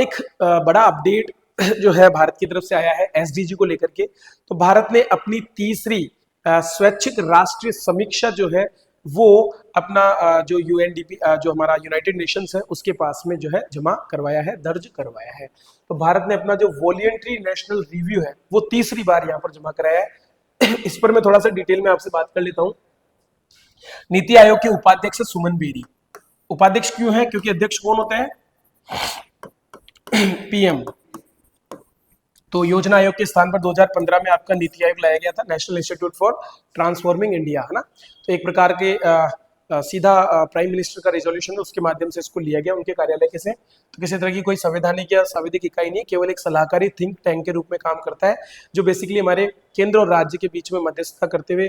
एक बड़ा अपडेट जो है भारत की तरफ से आया है एसडीजी को लेकर के। तो भारत ने अपनी तीसरी स्वैच्छिक राष्ट्रीय समीक्षा जो है वो अपना जो यूएनडीपी जो हमारा यूनाइटेड नेशंस है उसके पास में जो है जमा करवाया है, दर्ज करवाया है। तो भारत ने अपना जो वॉलेंट्री नेशनल रिव्यू है वो तीसरी बार यहाँ पर जमा कराया है। इस पर मैं थोड़ा सा डिटेल में आपसे बात कर लेता हूँ। नीति आयोग के उपाध्यक्ष है सुमन बेरी। उपाध्यक्ष क्यों है? क्योंकि अध्यक्ष कौन होते हैं? पीएम। तो योजना आयोग के स्थान पर 2015 में आपका नीति आयोग लाया गया था, national institute for transforming India, है ना। तो एक प्रकार के सीधा प्राइम मिनिस्टर का रेजोल्यूशन है, उसके माध्यम से इसको लिया गया उनके कार्यालय के से। तो किसी तरह की कोई संवैधानिक या सांविधिक इकाई नहीं, केवल एक सलाहकारी थिंक टैंक के रूप में काम करता है, जो बेसिकली हमारे केंद्र और राज्य के बीच में मध्यस्थता करते हुए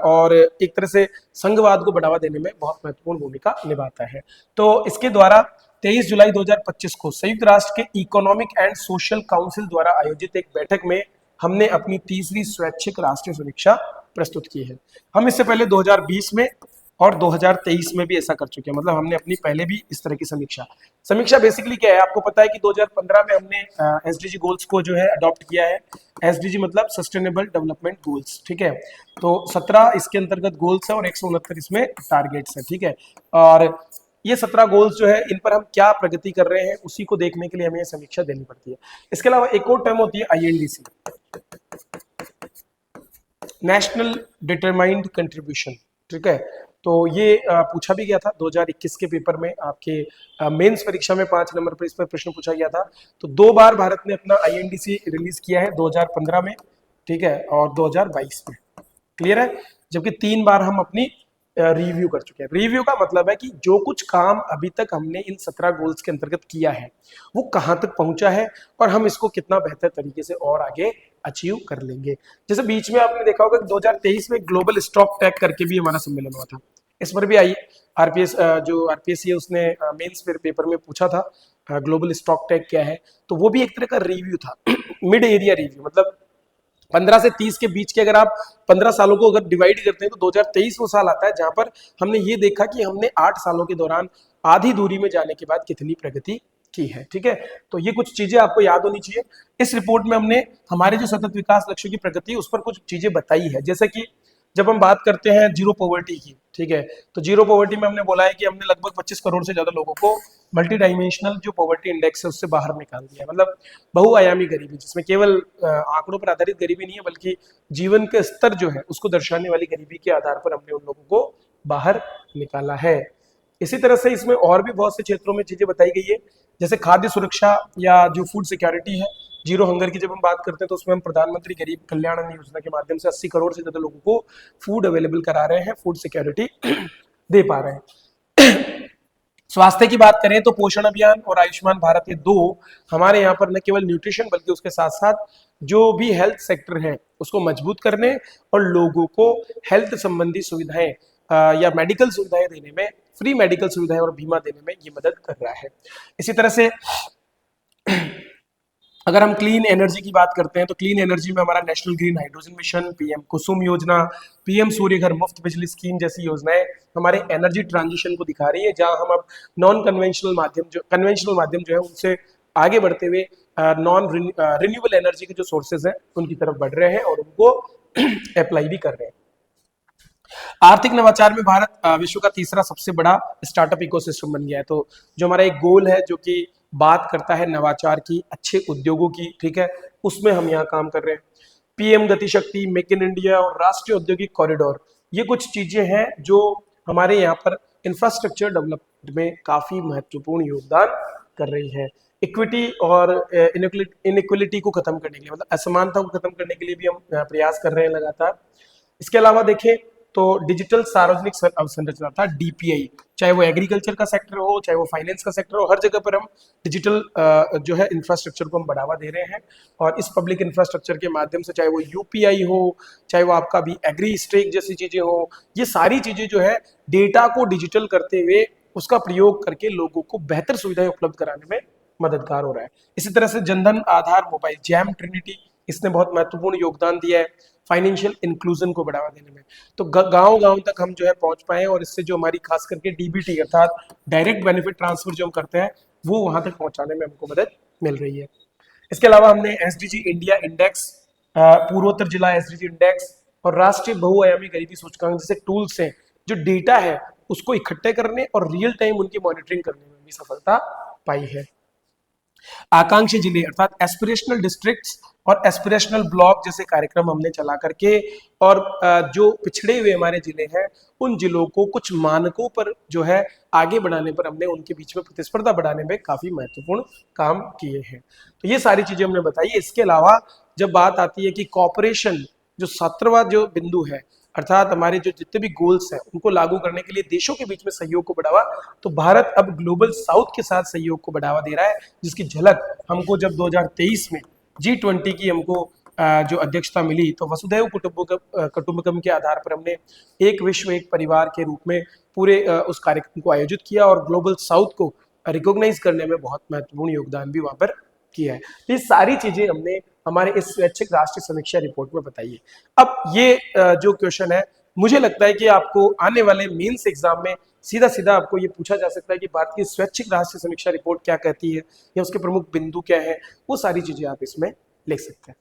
और एक तरह से संघवाद को बढ़ावा देने में बहुत महत्वपूर्ण भूमिका निभाता है। तो इसके द्वारा 23 जुलाई 2025 को संयुक्त राष्ट्र के इकोनॉमिक एंड सोशल काउंसिल द्वारा आयोजित एक बैठक में हमने अपनी तीसरी स्वैच्छिक राष्ट्रीय समीक्षा प्रस्तुत की है। हम इससे पहले 2020 में और 2023 में भी ऐसा कर चुके हैं, मतलब हमने अपनी पहले भी इस तरह की समीक्षा बेसिकली क्या है, आपको पता है कि 2015 में हमने एसडीजी गोल्स को जो है अडॉप्ट किया है। एसडीजी मतलब सस्टेनेबल डेवलपमेंट गोल्स, ठीक है। तो 17 इसके अंतर्गत गोल्स है और 169 इसमें टारगेट्स है, ठीक है। और ये 17 गोल्स जो है इन पर हम क्या प्रगति कर रहे हैं उसी को देखने के लिए हमें समीक्षा देनी पड़ती है। इसके अलावा एक और टर्म होती है आईएनडीसी, नेशनल डिटरमाइंड कंट्रीब्यूशन, ठीक है। तो ये पूछा भी गया था 2021 के पेपर में, आपके मेंस परीक्षा में 5 नंबर पर इस पर प्रश्न पूछा गया था। तो 2 बार भारत ने अपना आईएनडीसी रिलीज किया है, 2015 में, ठीक है, और 2022 में, क्लियर है। जबकि 3 बार हम अपनी रिव्यू कर चुके हैं। रिव्यू का मतलब है कि जो कुछ काम अभी तक हमने इन 17 गोल्स के अंतर्गत किया है वो कहाँ तक पहुंचा है और हम इसको कितना बेहतर तरीके से और आगे अचीव कर लेंगे। जैसे बीच में आपने देखा होगा कि 2023 में ग्लोबल स्टॉक टैक करके भी हमारा सम्मेलन हुआ था, इस पर भी आई आरपीएस जो आरपीएससी है उसने मेंस पेपर में पूछा था ग्लोबल स्टॉक टैक क्या है। तो वो भी एक तरह का रिव्यू था, मिड एरिया रिव्यू, मतलब 15 से 30 के बीच के अगर आप 15 सालों को अगर डिवाइड करते हैं तो 2023 वो साल आता है जहां पर हमने ये देखा कि हमने 8 सालों के दौरान आधी दूरी में जाने के बाद कितनी प्रगति की है, ठीक है। तो ये कुछ चीजें आपको याद होनी चाहिए। इस रिपोर्ट में हमने हमारे जो सतत विकास लक्ष्यों की प्रगति उस पर कुछ चीजें बताई है, जैसे कि जब हम बात करते हैं जीरो पॉवर्टी की, ठीक है, तो जीरो पॉवर्टी में हमने बोला है कि हमने लगभग 25 करोड़ से ज्यादा लोगों को मल्टी डायमेंशनल जो पॉवर्टी इंडेक्स है उससे बाहर निकाल दिया, मतलब बहुआयामी गरीबी, जिसमें केवल आंकड़ों पर आधारित गरीबी नहीं है बल्कि जीवन के स्तर जो है उसको दर्शाने वाली गरीबी के आधार पर हमने उन लोगों को बाहर निकाला है। इसी तरह से इसमें और भी बहुत से क्षेत्रों में चीजें बताई गई है, जैसे खाद्य सुरक्षा या जो फूड सिक्योरिटी है, जीरो हंगर की जब हम बात करते हैं तो उसमें हम प्रधानमंत्री गरीब कल्याण अन्न योजना के माध्यम से 80 करोड़ से ज्यादा लोगों को फूड अवेलेबल करा रहे हैं, फूड सिक्योरिटी दे पा रहे हैं। स्वास्थ्य की बात करें तो पोषण अभियान और आयुष्मान भारत, ये दो हमारे यहाँ पर न केवल न्यूट्रिशन बल्कि उसके साथ साथ जो भी हेल्थ सेक्टर है उसको मजबूत करने और लोगों को हेल्थ संबंधी सुविधाएं या मेडिकल सुविधाएं देने में, फ्री मेडिकल सुविधाएं और बीमा देने में ये मदद कर रहा है। इसी तरह से अगर हम क्लीन एनर्जी की बात करते हैं तो क्लीन एनर्जी में हमारा national green hydrogen mission, PM Kusum योजना, पीएम सूर्य घर मुफ्त बिजली स्कीम जैसी योजनाएं हमारे एनर्जी ट्रांजिशन को दिखा रही है, जहां हम अब नॉन कन्वेंशनल माध्यम जो है उनसे आगे बढ़ते हुए नॉन रिन्यूएबल एनर्जी के जो सोर्सेज हैं उनकी तरफ बढ़ रहे हैं और उनको अप्लाई भी कर रहे हैं। आर्थिक नवाचार में भारत विश्व का तीसरा सबसे बड़ा स्टार्टअप इकोसिस्टम बन गया है। तो जो हमारा एक गोल है जो कि बात करता है नवाचार की, अच्छे उद्योगों की, ठीक है, उसमें हम यहाँ काम कर रहे हैं। पीएम गति शक्ति, मेक इन इंडिया और राष्ट्रीय औद्योगिक कॉरिडोर, ये कुछ चीजें हैं जो हमारे यहाँ पर इंफ्रास्ट्रक्चर डेवलपमेंट में काफी महत्वपूर्ण योगदान कर रही है। इक्विटी और इनइक्वलिटी को खत्म करने के लिए, मतलब असमानता को खत्म करने के लिए भी हम प्रयास कर रहे हैं लगातार। इसके अलावा देखें तो डिजिटल सार्वजनिक अवसंरचना था डीपीआई, चाहे वो एग्रीकल्चर का सेक्टर हो चाहे वो फाइनेंस का सेक्टर हो, हर जगह पर हम डिजिटल जो है इंफ्रास्ट्रक्चर को हम बढ़ावा दे रहे हैं। और इस पब्लिक इंफ्रास्ट्रक्चर के माध्यम से चाहे वो यूपीआई हो चाहे वो आपका भी एग्री स्टेक जैसी चीजें हो, ये सारी चीजें जो है डेटा को डिजिटल करते हुए उसका प्रयोग करके लोगों को बेहतर सुविधाएं उपलब्ध कराने में मददगार हो रहा है। इसी तरह से Jan Dhan Aadhaar mobile jam Trinity, इसने बहुत महत्वपूर्ण योगदान दिया है फाइनेंशियल इंक्लूजन को बढ़ावा देने में। तो गांव गांव तक हम जो है पहुंच पाए और इससे जो हमारी खास करके डीबीटी अर्थात डायरेक्ट बेनिफिट ट्रांसफर जो हम करते हैं वो वहां तक पहुंचाने में हमको मदद मिल रही है। इसके अलावा हमने एसडीजी इंडिया इंडेक्स, पूर्वोत्तर जिला एसडीजी इंडेक्स और राष्ट्रीय बहुआयामी गरीबी सूचकांक जैसे टूल्स हैं जो डेटा है उसको इकट्ठे करने और रियल टाइम उनकी मॉनिटरिंग करने में भी सफलता पाई है। आकांक्षी जिले अर्थात एस्पिरेशनल डिस्ट्रिक्ट्स और एस्पिरेशनल ब्लॉक जैसे कार्यक्रम हमने चला करके और जो पिछड़े हुए हमारे जिले हैं उन जिलों को कुछ मानकों पर जो है आगे बढ़ाने पर हमने उनके बीच में प्रतिस्पर्धा बढ़ाने में काफी महत्वपूर्ण काम किए हैं। तो ये सारी चीजें हमने बताई। इसके अलावा जब बात आती है कि कॉपरेशन जो 17वां जो बिंदु है अर्थात हमारे जो जितने भी गोल्स हैं उनको लागू करने के लिए देशों के बीच में सहयोग को बढ़ावा, तो भारत अब ग्लोबल साउथ के साथ सहयोग को बढ़ावा दे रहा है जिसकी झलक हमको जब 2023 में G20 की हमको जो अध्यक्षता मिली तो वसुधैव कुटुंबकम के आधार पर हमने एक विश्व एक परिवार के रूप में पूरे उस कार्यक्रम को आयोजित किया और ग्लोबल साउथ को रिकॉग्नाइज करने में बहुत महत्वपूर्ण योगदान भी वहां पर किया है। ये सारी चीजें हमने हमारे इस स्वैच्छिक राष्ट्रीय समीक्षा रिपोर्ट में बताई है। अब ये जो क्वेश्चन है मुझे लगता है कि आपको आने वाले मेंस एग्जाम में सीधा सीधा आपको ये पूछा जा सकता है कि भारत की स्वैच्छिक राष्ट्रीय समीक्षा रिपोर्ट क्या कहती है या उसके प्रमुख बिंदु क्या है, वो सारी चीजें आप इसमें लिख सकते हैं।